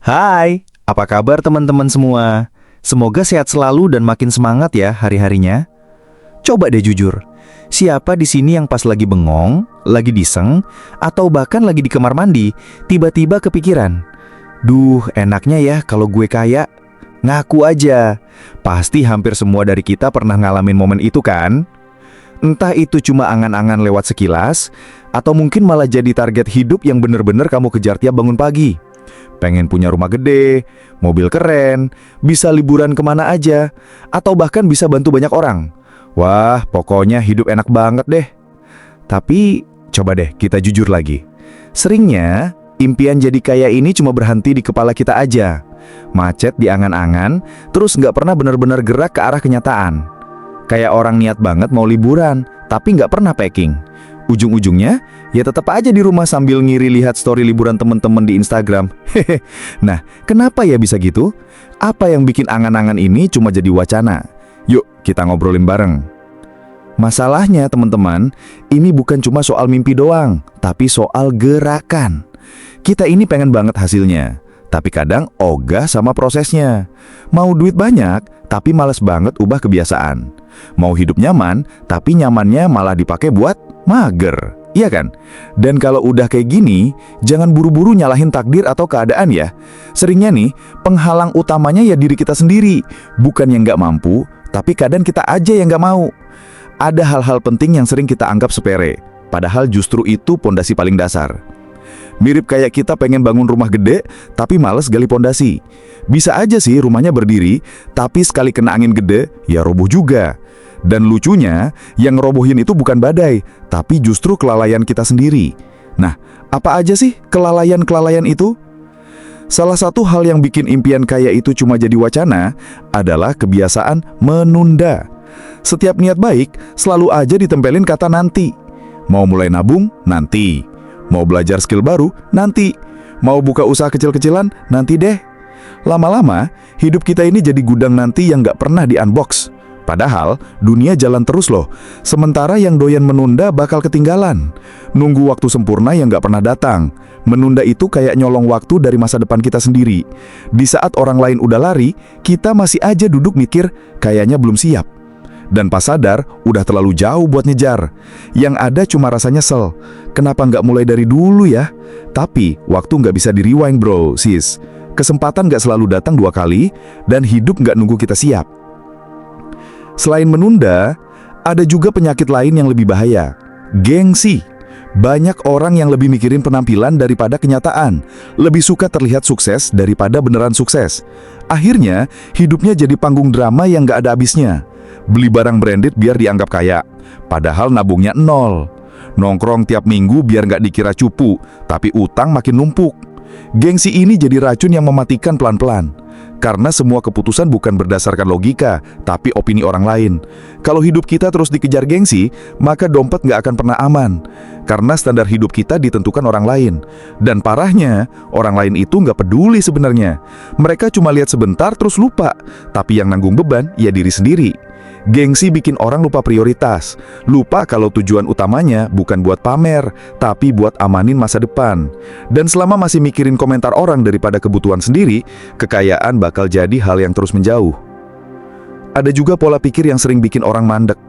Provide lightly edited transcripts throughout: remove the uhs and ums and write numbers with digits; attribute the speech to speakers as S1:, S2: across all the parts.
S1: Hai, apa kabar teman-teman semua? Semoga sehat selalu dan makin semangat ya hari-harinya. Coba deh jujur, siapa di sini yang pas lagi bengong, lagi diseng, atau bahkan lagi di kamar mandi, tiba-tiba kepikiran, "Duh, enaknya ya kalau gue kaya." Ngaku aja, pasti hampir semua dari kita pernah ngalamin momen itu kan? Entah itu cuma angan-angan lewat sekilas, atau mungkin malah jadi target hidup yang bener-bener kamu kejar tiap bangun pagi. Pengen punya rumah gede, mobil keren, bisa liburan kemana aja, atau bahkan bisa bantu banyak orang. Wah, pokoknya hidup enak banget deh. Tapi, coba deh kita jujur lagi. Seringnya, impian jadi kaya ini cuma berhenti di kepala kita aja. Macet di angan-angan, terus nggak pernah benar-benar gerak ke arah kenyataan. Kayak orang niat banget mau liburan, tapi nggak pernah packing. Ujung-ujungnya, ya tetap aja di rumah sambil ngiri lihat story liburan temen-temen di Instagram. Hehe. Nah, kenapa ya bisa gitu? Apa yang bikin angan-angan ini cuma jadi wacana? Yuk, kita ngobrolin bareng. Masalahnya teman-teman, ini bukan cuma soal mimpi doang, tapi soal gerakan. Kita ini pengen banget hasilnya, tapi kadang ogah sama prosesnya. Mau duit banyak, tapi males banget ubah kebiasaan. Mau hidup nyaman, tapi nyamannya malah dipakai buat mager. Iya kan? Dan kalau udah kayak gini, jangan buru-buru nyalahin takdir atau keadaan ya. Seringnya nih, penghalang utamanya ya diri kita sendiri. Bukan yang nggak mampu, tapi kadang kita aja yang nggak mau. Ada hal-hal penting yang sering kita anggap sepele, padahal justru itu pondasi paling dasar. Mirip kayak kita pengen bangun rumah gede, tapi males gali pondasi. Bisa aja sih rumahnya berdiri, tapi sekali kena angin gede, ya roboh juga. Dan lucunya, yang ngerobohin itu bukan badai, tapi justru kelalaian kita sendiri. Nah, apa aja sih kelalaian-kelalaian itu? Salah satu hal yang bikin impian kaya itu cuma jadi wacana adalah kebiasaan menunda. Setiap niat baik, selalu aja ditempelin kata nanti. Mau mulai nabung? Nanti. Mau belajar skill baru? Nanti. Mau buka usaha kecil-kecilan? Nanti deh. Lama-lama, hidup kita ini jadi gudang nanti yang nggak pernah di-unbox. Padahal, dunia jalan terus loh. Sementara yang doyan menunda bakal ketinggalan. Nunggu waktu sempurna yang nggak pernah datang. Menunda itu kayak nyolong waktu dari masa depan kita sendiri. Di saat orang lain udah lari, kita masih aja duduk mikir, kayaknya belum siap. Dan pas sadar, udah terlalu jauh buat ngejar. Yang ada cuma rasa nyesel. Kenapa nggak mulai dari dulu ya? Tapi, waktu nggak bisa di-rewind bro, sis. Kesempatan nggak selalu datang 2 kali, dan hidup nggak nunggu kita siap. Selain menunda, ada juga penyakit lain yang lebih bahaya. Gengsi. Banyak orang yang lebih mikirin penampilan daripada kenyataan. Lebih suka terlihat sukses daripada beneran sukses. Akhirnya, hidupnya jadi panggung drama yang nggak ada habisnya. Beli barang branded biar dianggap kaya, padahal nabungnya 0. Nongkrong tiap minggu biar nggak dikira cupu, tapi utang makin numpuk. Gengsi ini jadi racun yang mematikan pelan-pelan. Karena semua keputusan bukan berdasarkan logika, tapi opini orang lain. Kalau hidup kita terus dikejar gengsi, maka dompet nggak akan pernah aman. Karena standar hidup kita ditentukan orang lain. Dan parahnya, orang lain itu nggak peduli sebenarnya. Mereka cuma lihat sebentar terus lupa. Tapi yang nanggung beban, ya diri sendiri. Gengsi bikin orang lupa prioritas. Lupa kalau tujuan utamanya bukan buat pamer, tapi buat amanin masa depan. Dan selama masih mikirin komentar orang daripada kebutuhan sendiri, kekayaan bakal jadi hal yang terus menjauh. Ada juga pola pikir yang sering bikin orang mandek.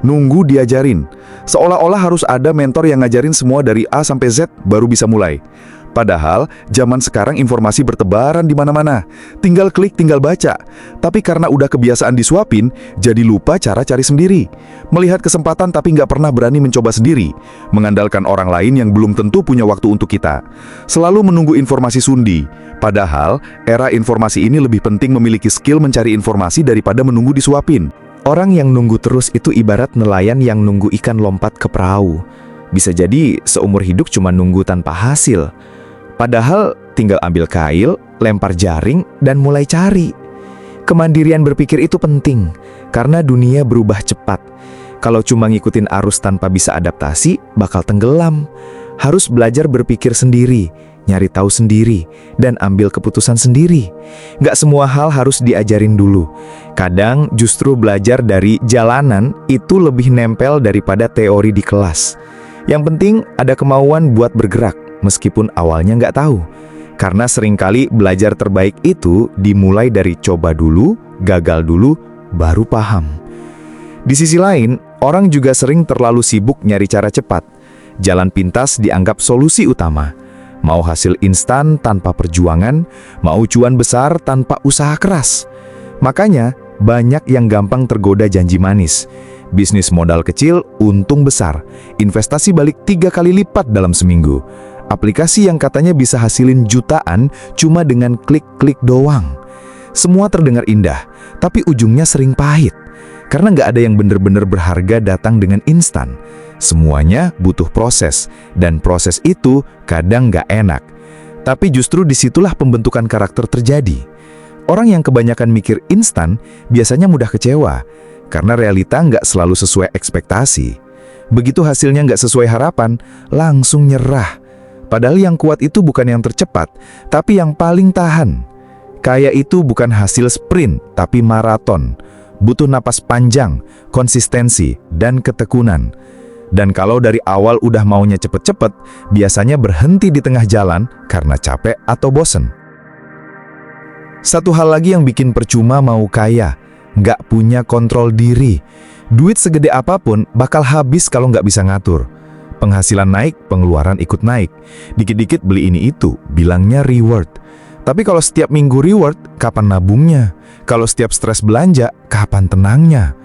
S1: Nunggu diajarin. Seolah-olah harus ada mentor yang ngajarin semua dari A sampai Z baru bisa mulai. Padahal, zaman sekarang informasi bertebaran di mana-mana. Tinggal klik, tinggal baca. Tapi karena udah kebiasaan disuapin, jadi lupa cara cari sendiri. Melihat kesempatan tapi nggak pernah berani mencoba sendiri. Mengandalkan orang lain yang belum tentu punya waktu untuk kita. Selalu menunggu informasi sundi. Padahal, era informasi ini lebih penting memiliki skill mencari informasi daripada menunggu disuapin.
S2: Orang yang nunggu terus itu ibarat nelayan yang nunggu ikan lompat ke perahu. Bisa jadi seumur hidup cuma nunggu tanpa hasil. Padahal tinggal ambil kail, lempar jaring, dan mulai cari. Kemandirian berpikir itu penting, karena dunia berubah cepat. Kalau cuma ngikutin arus tanpa bisa adaptasi, bakal tenggelam. Harus belajar berpikir sendiri, nyari tahu sendiri, dan ambil keputusan sendiri. Nggak semua hal harus diajarin dulu. Kadang justru belajar dari jalanan itu lebih nempel daripada teori di kelas. Yang penting ada kemauan buat bergerak, meskipun awalnya nggak tahu. Karena seringkali belajar terbaik itu dimulai dari coba dulu, gagal dulu, baru paham. Di sisi lain, orang juga sering terlalu sibuk nyari cara cepat. Jalan pintas dianggap solusi utama. Mau hasil instan tanpa perjuangan, mau cuan besar tanpa usaha keras. Makanya, banyak yang gampang tergoda janji manis. Bisnis modal kecil, untung besar. Investasi balik 3 kali lipat dalam seminggu. Aplikasi yang katanya bisa hasilin jutaan cuma dengan klik-klik doang. Semua terdengar indah, tapi ujungnya sering pahit. Karena nggak ada yang benar-benar berharga datang dengan instan. Semuanya butuh proses, dan proses itu kadang nggak enak. Tapi justru disitulah pembentukan karakter terjadi. Orang yang kebanyakan mikir instan biasanya mudah kecewa, karena realita nggak selalu sesuai ekspektasi. Begitu hasilnya nggak sesuai harapan, langsung nyerah. Padahal yang kuat itu bukan yang tercepat, tapi yang paling tahan. Kaya itu bukan hasil sprint, tapi maraton. Butuh napas panjang, konsistensi, dan ketekunan. Dan kalau dari awal udah maunya cepet-cepet, biasanya berhenti di tengah jalan karena capek atau bosen. Satu hal lagi yang bikin percuma mau kaya, nggak punya kontrol diri. Duit segede apapun bakal habis kalau nggak bisa ngatur. Penghasilan naik, pengeluaran ikut naik. Dikit-dikit beli ini itu, bilangnya reward. Tapi kalau setiap minggu reward, kapan nabungnya? Kalau setiap stres belanja, kapan tenangnya?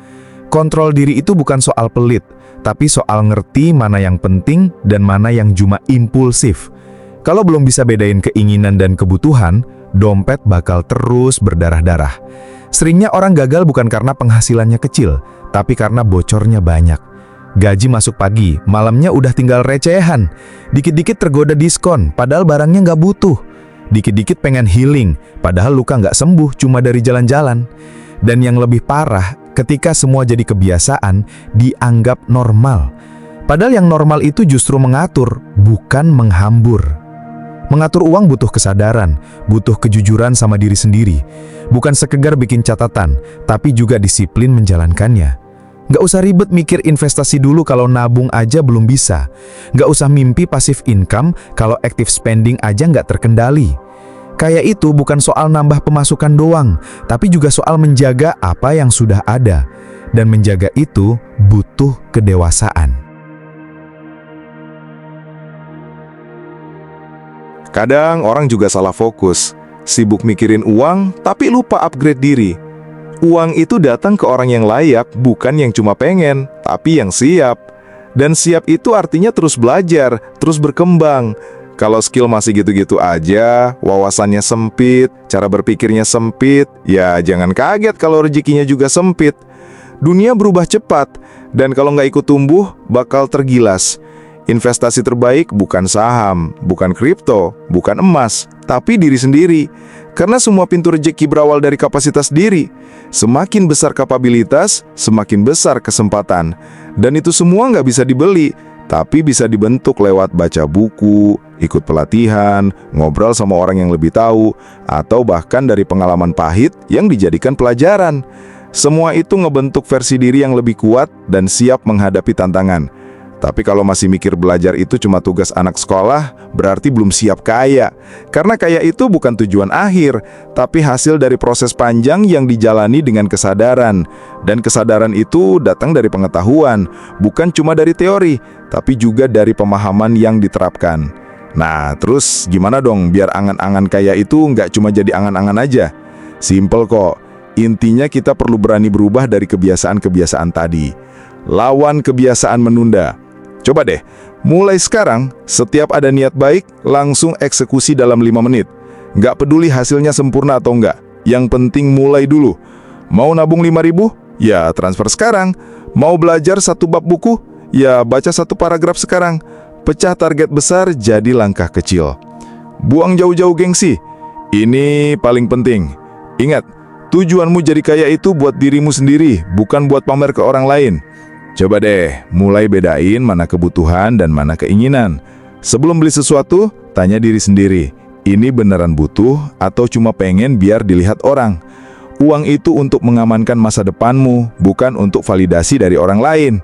S2: Kontrol diri itu bukan soal pelit, tapi soal ngerti mana yang penting dan mana yang cuma impulsif. Kalau belum bisa bedain keinginan dan kebutuhan, dompet bakal terus berdarah-darah. Seringnya orang gagal bukan karena penghasilannya kecil, tapi karena bocornya banyak. Gaji masuk pagi, malamnya udah tinggal recehan. Dikit-dikit tergoda diskon, padahal barangnya nggak butuh. Dikit-dikit pengen healing, padahal luka nggak sembuh cuma dari jalan-jalan. Dan yang lebih parah, ketika semua jadi kebiasaan, dianggap normal. Padahal yang normal itu justru mengatur, bukan menghambur. Mengatur uang butuh kesadaran, butuh kejujuran sama diri sendiri. Bukan sekedar bikin catatan, tapi juga disiplin menjalankannya. Nggak usah ribet mikir investasi dulu kalau nabung aja belum bisa. Nggak usah mimpi passive income kalau active spending aja nggak terkendali. Kaya itu bukan soal nambah pemasukan doang, tapi juga soal menjaga apa yang sudah ada. Dan menjaga itu butuh kedewasaan.
S3: Kadang orang juga salah fokus, sibuk mikirin uang tapi lupa upgrade diri. Uang itu datang ke orang yang layak, bukan yang cuma pengen, tapi yang siap. Dan siap itu artinya terus belajar, terus berkembang. Kalau skill masih gitu-gitu aja, wawasannya sempit, cara berpikirnya sempit, ya jangan kaget kalau rezekinya juga sempit. Dunia berubah cepat, dan kalau nggak ikut tumbuh, bakal tergilas. Investasi terbaik bukan saham, bukan kripto, bukan emas, tapi diri sendiri. Karena semua pintu rezeki berawal dari kapasitas diri. Semakin besar kapabilitas, semakin besar kesempatan. Dan itu semua nggak bisa dibeli, tapi bisa dibentuk lewat baca buku, ikut pelatihan, ngobrol sama orang yang lebih tahu, atau bahkan dari pengalaman pahit yang dijadikan pelajaran. Semua itu ngebentuk versi diri yang lebih kuat dan siap menghadapi tantangan. Tapi kalau masih mikir belajar itu cuma tugas anak sekolah, berarti belum siap kaya. Karena kaya itu bukan tujuan akhir, tapi hasil dari proses panjang yang dijalani dengan kesadaran. Dan kesadaran itu datang dari pengetahuan, bukan cuma dari teori, tapi juga dari pemahaman yang diterapkan. Nah, terus gimana dong biar angan-angan kaya itu nggak cuma jadi angan-angan aja? Simple kok, intinya kita perlu berani berubah dari kebiasaan-kebiasaan tadi. Lawan kebiasaan menunda. Coba deh, mulai sekarang, setiap ada niat baik, langsung eksekusi dalam 5 menit. Nggak peduli hasilnya sempurna atau nggak, yang penting mulai dulu. Mau nabung 5.000? Ya transfer sekarang. Mau belajar 1 bab buku? Ya baca 1 paragraf sekarang. Pecah target besar jadi langkah kecil. Buang jauh-jauh gengsi. Ini paling penting. Ingat, tujuanmu jadi kaya itu buat dirimu sendiri, bukan buat pamer ke orang lain. Coba deh, mulai bedain mana kebutuhan dan mana keinginan. Sebelum beli sesuatu, tanya diri sendiri, ini beneran butuh atau cuma pengen biar dilihat orang? Uang itu untuk mengamankan masa depanmu, bukan untuk validasi dari orang lain.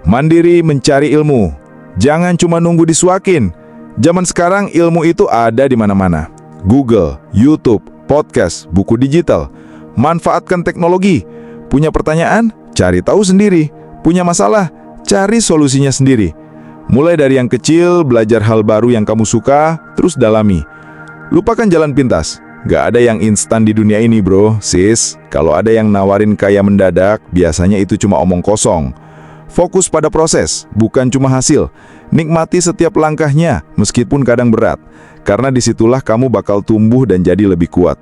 S3: Mandiri mencari ilmu. Jangan cuma nunggu disuakin. Zaman sekarang ilmu itu ada di mana-mana. Google, YouTube, podcast, buku digital. Manfaatkan teknologi. Punya pertanyaan? Cari tahu sendiri. Punya masalah? Cari solusinya sendiri. Mulai dari yang kecil, belajar hal baru yang kamu suka, terus dalami. Lupakan jalan pintas. Gak ada yang instan di dunia ini, bro, sis. Kalau ada yang nawarin kaya mendadak, biasanya itu cuma omong kosong. Fokus pada proses, bukan cuma hasil. Nikmati setiap langkahnya, meskipun kadang berat. Karena disitulah kamu bakal tumbuh dan jadi lebih kuat.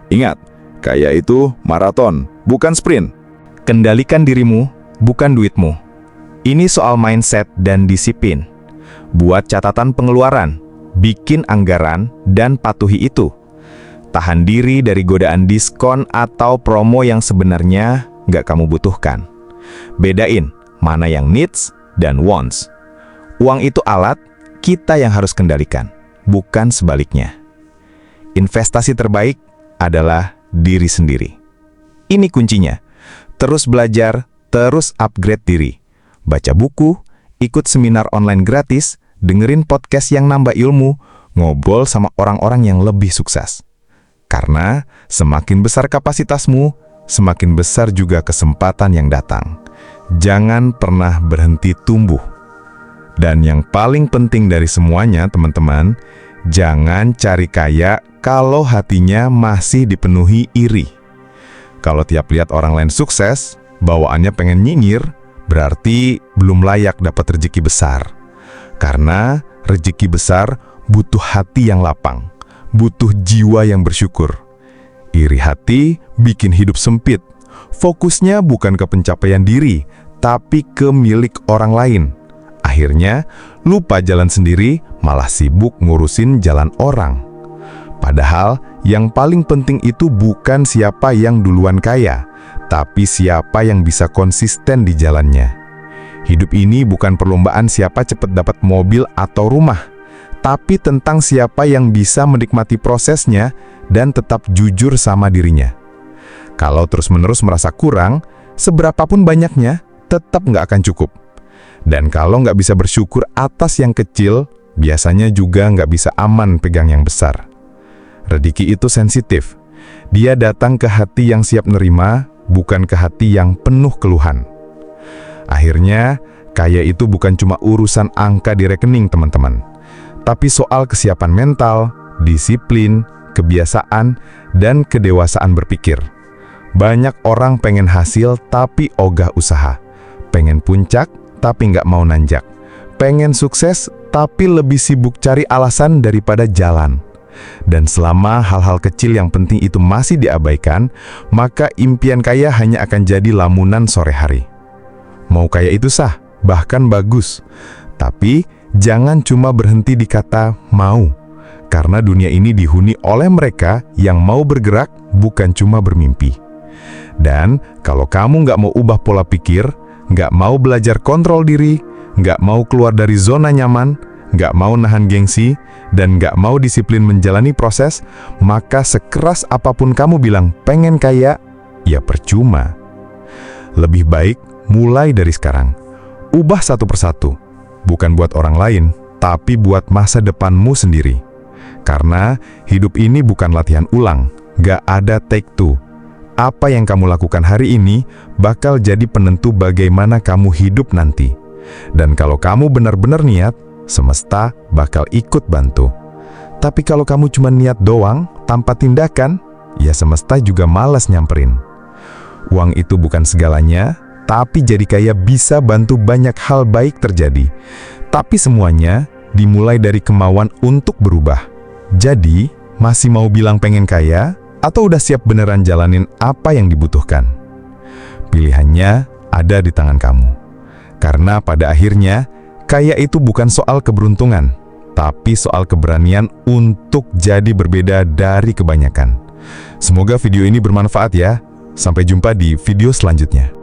S3: Ingat, kaya itu maraton, bukan sprint.
S2: Kendalikan dirimu, bukan duitmu. Ini soal mindset dan disiplin. Buat catatan pengeluaran, bikin anggaran, dan patuhi itu. Tahan diri dari godaan diskon atau promo yang sebenarnya nggak kamu butuhkan. Bedain mana yang needs dan wants. Uang itu alat, kita yang harus kendalikan, bukan sebaliknya. Investasi terbaik adalah diri sendiri. Ini kuncinya. Terus belajar, terus upgrade diri. Baca buku, ikut seminar online gratis, dengerin podcast yang nambah ilmu, ngobrol sama orang-orang yang lebih sukses. Karena semakin besar kapasitasmu, semakin besar juga kesempatan yang datang. Jangan pernah berhenti tumbuh. Dan yang paling penting dari semuanya, teman-teman, jangan cari kaya kalau hatinya masih dipenuhi iri. Kalau tiap lihat orang lain sukses, bawaannya pengen nyinyir, berarti belum layak dapat rezeki besar. Karena rezeki besar butuh hati yang lapang, butuh jiwa yang bersyukur. Iri hati bikin hidup sempit. Fokusnya bukan ke pencapaian diri, tapi ke milik orang lain. Akhirnya, lupa jalan sendiri, malah sibuk ngurusin jalan orang. Padahal, yang paling penting itu bukan siapa yang duluan kaya, tapi siapa yang bisa konsisten di jalannya. Hidup ini bukan perlombaan siapa cepat dapat mobil atau rumah, tapi tentang siapa yang bisa menikmati prosesnya dan tetap jujur sama dirinya. Kalau terus-menerus merasa kurang, seberapapun banyaknya, tetap nggak akan cukup. Dan kalau nggak bisa bersyukur atas yang kecil, biasanya juga nggak bisa aman pegang yang besar. Rezeki itu sensitif. Dia datang ke hati yang siap nerima, bukan ke hati yang penuh keluhan. Akhirnya, kaya itu bukan cuma urusan angka di rekening, teman-teman. Tapi soal kesiapan mental, disiplin, kebiasaan, dan kedewasaan berpikir. Banyak orang pengen hasil tapi ogah usaha. Pengen puncak tapi nggak mau nanjak. Pengen sukses tapi lebih sibuk cari alasan daripada jalan. Dan selama hal-hal kecil yang penting itu masih diabaikan, maka impian kaya hanya akan jadi lamunan sore hari. Mau kaya itu sah, bahkan bagus. Tapi jangan cuma berhenti di kata mau. Karena dunia ini dihuni oleh mereka yang mau bergerak, bukan cuma bermimpi. Dan kalau kamu nggak mau ubah pola pikir, nggak mau belajar kontrol diri, nggak mau keluar dari zona nyaman, nggak mau nahan gengsi, dan nggak mau disiplin menjalani proses, maka sekeras apapun kamu bilang pengen kaya, ya percuma. Lebih baik mulai dari sekarang. Ubah satu persatu, bukan buat orang lain, tapi buat masa depanmu sendiri. Karena hidup ini bukan latihan ulang, nggak ada take two. Apa yang kamu lakukan hari ini bakal jadi penentu bagaimana kamu hidup nanti. Dan kalau kamu benar-benar niat, semesta bakal ikut bantu. Tapi kalau kamu cuma niat doang, tanpa tindakan, ya semesta juga malas nyamperin. Uang itu bukan segalanya, tapi jadi kaya bisa bantu banyak hal baik terjadi. Tapi semuanya dimulai dari kemauan untuk berubah. Jadi, masih mau bilang pengen kaya, atau udah siap beneran jalanin apa yang dibutuhkan? Pilihannya ada di tangan kamu. Karena pada akhirnya, kaya itu bukan soal keberuntungan, tapi soal keberanian untuk jadi berbeda dari kebanyakan. Semoga video ini bermanfaat ya. Sampai jumpa di video selanjutnya.